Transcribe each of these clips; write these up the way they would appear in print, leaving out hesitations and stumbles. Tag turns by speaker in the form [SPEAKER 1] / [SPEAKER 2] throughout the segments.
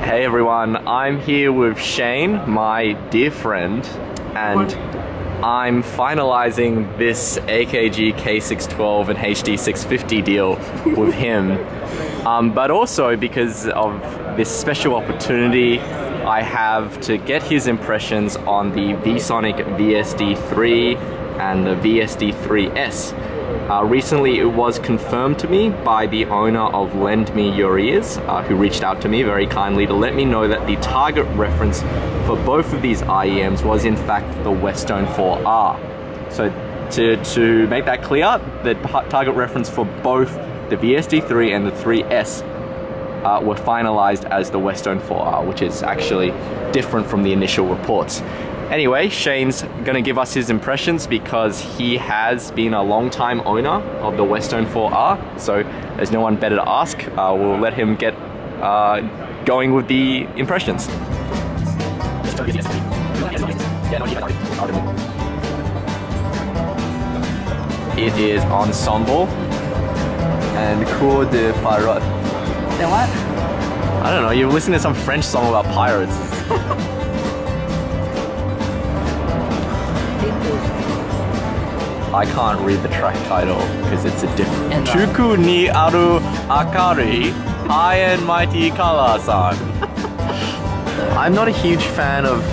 [SPEAKER 1] Hey everyone, I'm here with Shane, my dear friend, and I'm finalizing this AKG K612 and HD 650 deal with him. But also because of this special opportunity I have to get his impressions on the Vsonic VSD 3 and the VSD 3S. Recently it was confirmed to me by the owner of Lend Me Your Ears, who reached out to me very kindly to let me know that the target reference for both of these IEMs was in fact the Westone 4R. So to make that clear, the target reference for both the VSD 3 and the 3S were finalized as the Westone 4R, which is actually different from the initial reports. Anyway, Shane's gonna give us his impressions because he has been a long-time owner of the Westone 4R, so there's no one better to ask. We'll let him get going with the impressions. It is Ensemble and Cour de Pirate.
[SPEAKER 2] Say what?
[SPEAKER 1] I don't know, you're listening to some French song about pirates. I can't read the track title because it's a different. Tuku ni aru akari, I and mighty Kala-san. I'm not a huge fan of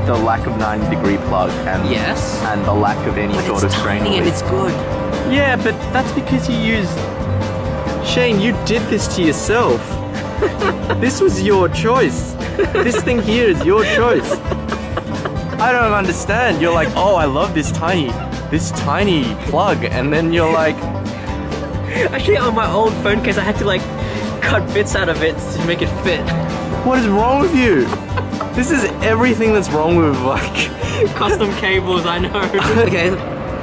[SPEAKER 1] the lack of 90-degree plug and and the lack of any sort of strain.
[SPEAKER 2] And it's good.
[SPEAKER 1] Yeah, but that's because you used. Shane, you did this to yourself. This was your choice. This thing here is your choice. I don't understand. You're like, oh, I love this tiny plug, and then you're like...
[SPEAKER 2] Actually, on my old phone case, I had to like cut bits out of it to make it fit.
[SPEAKER 1] What is wrong with you? This is everything that's wrong with like...
[SPEAKER 2] Custom cables, I know.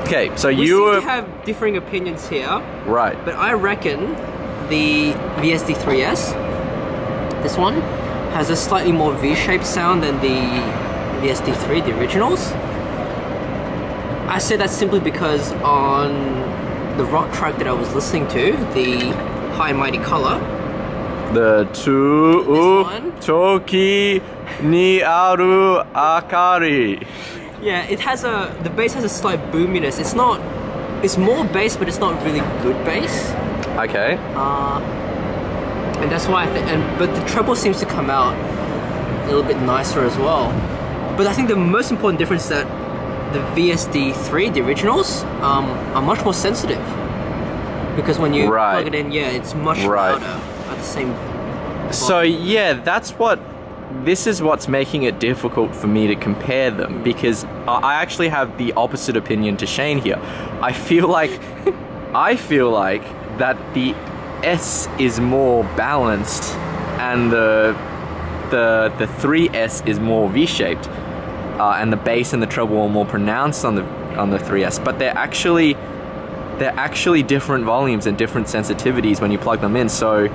[SPEAKER 1] Okay, so
[SPEAKER 2] we seem to have differing opinions here. Right. But I reckon the VSD 3S, this one, has a slightly more V-shaped sound than the VSD 3, the originals. I say that simply because on the rock track that I was listening to, the High Mighty Color,
[SPEAKER 1] the Toki ni aru akari.
[SPEAKER 2] Yeah, it has the bass has a slight boominess. It's more bass, but it's not really good bass.
[SPEAKER 1] Okay.
[SPEAKER 2] And that's why I think, but the treble seems to come out a little bit nicer as well. But I think the most important difference is that the VSD 3, the originals, are much more sensitive. Because when you plug it in, it's much louder at the same volume.
[SPEAKER 1] So yeah, this is what's making it difficult for me to compare them, because I actually have the opposite opinion to Shane here. I feel like that the S is more balanced and the 3S is more V-shaped, and the bass and the treble are more pronounced on the 3S. But they're actually different volumes and different sensitivities when you plug them in. So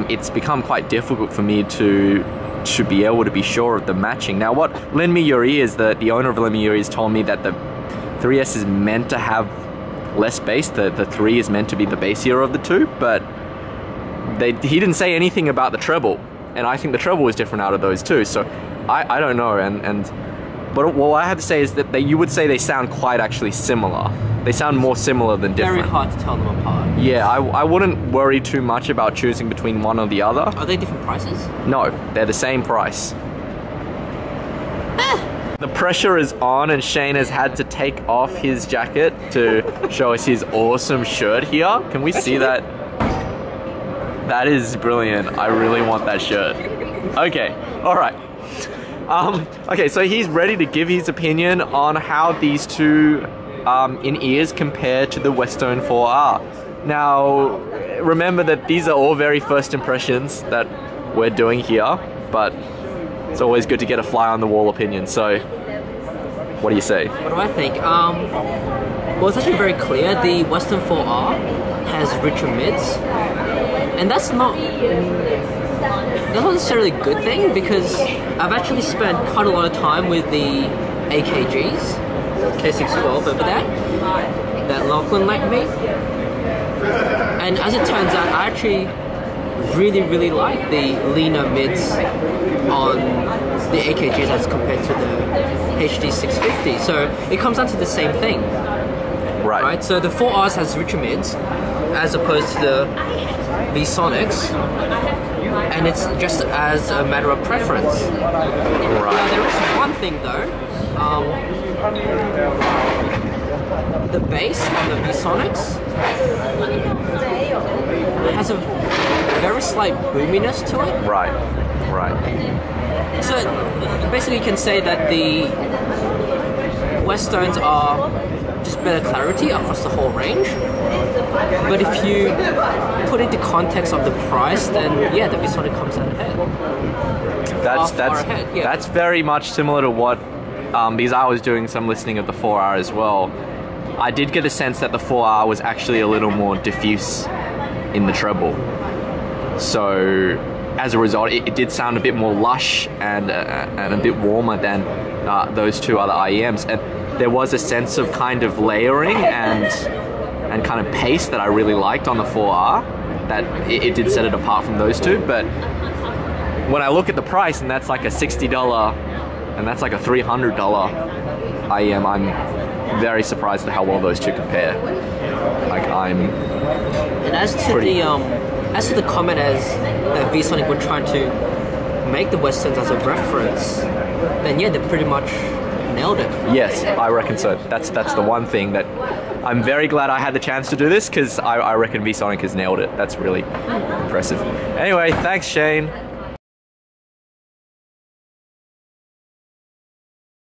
[SPEAKER 1] it's become quite difficult for me to be able to be sure of the matching. Now, what Lend Me Your Ears, the owner of Lend Me Your Ears, told me that the 3S is meant to have less bass. The 3 is meant to be the bassier of the two, but he didn't say anything about the treble, and I think the treble is different out of those two. So I don't know. But what I have to say is that you would say they sound quite actually similar. They sound more similar than different.
[SPEAKER 2] Very hard to tell them apart.
[SPEAKER 1] Yeah, I wouldn't worry too much about choosing between one or the other.
[SPEAKER 2] Are they different prices?
[SPEAKER 1] No, they're the same price. The pressure is on, and Shane has had to take off his jacket to show us his awesome shirt here. Can we see that? That is brilliant. I really want that shirt. Okay, all right. Okay, so he's ready to give his opinion on how these two in-ears compare to the Westone 4R. Now, remember that these are all very first impressions that we're doing here, but it's always good to get a fly-on-the-wall opinion. So, what do you say?
[SPEAKER 2] What do I think? Well, it's actually very clear. The Westone 4R has richer mids, and that's not necessarily a good thing, because I've actually spent quite a lot of time with the AKGs, K612 over there, that Lachlan lent me. And as it turns out, I actually really like the leaner mids on the AKGs as compared to the HD 650. So it comes down to the same thing. Right. So the 4Rs has richer mids as opposed to the Vsonics, and it's just as a matter of preference. Right. Now there is one thing though. The bass on the Vsonics has a very slight boominess to it.
[SPEAKER 1] Right.
[SPEAKER 2] So basically you can say that the Westones are just better clarity across the whole range. But if you put it into context of the price, then yeah, the Vsonic comes out ahead.
[SPEAKER 1] That's very much similar to what, because I was doing some listening of the 4R as well. I did get a sense that the 4R was actually a little more diffuse in the treble. So as a result, it did sound a bit more lush and a bit warmer than those two other IEMs. And there was a sense of kind of layering and kind of pace that I really liked on the 4R, that it did set it apart from those two. But when I look at the price, and that's like a $60 and that's like a $300 IEM, I'm very surprised at how well those two compare. Like
[SPEAKER 2] And as to the comment as that Vsonic were trying to make the Westones as a reference, then yeah, they pretty much nailed it.
[SPEAKER 1] Yes, I reckon so. That's the one thing that I'm very glad I had the chance to do this, because I reckon Vsonic has nailed it. That's really impressive. Anyway, thanks Shane.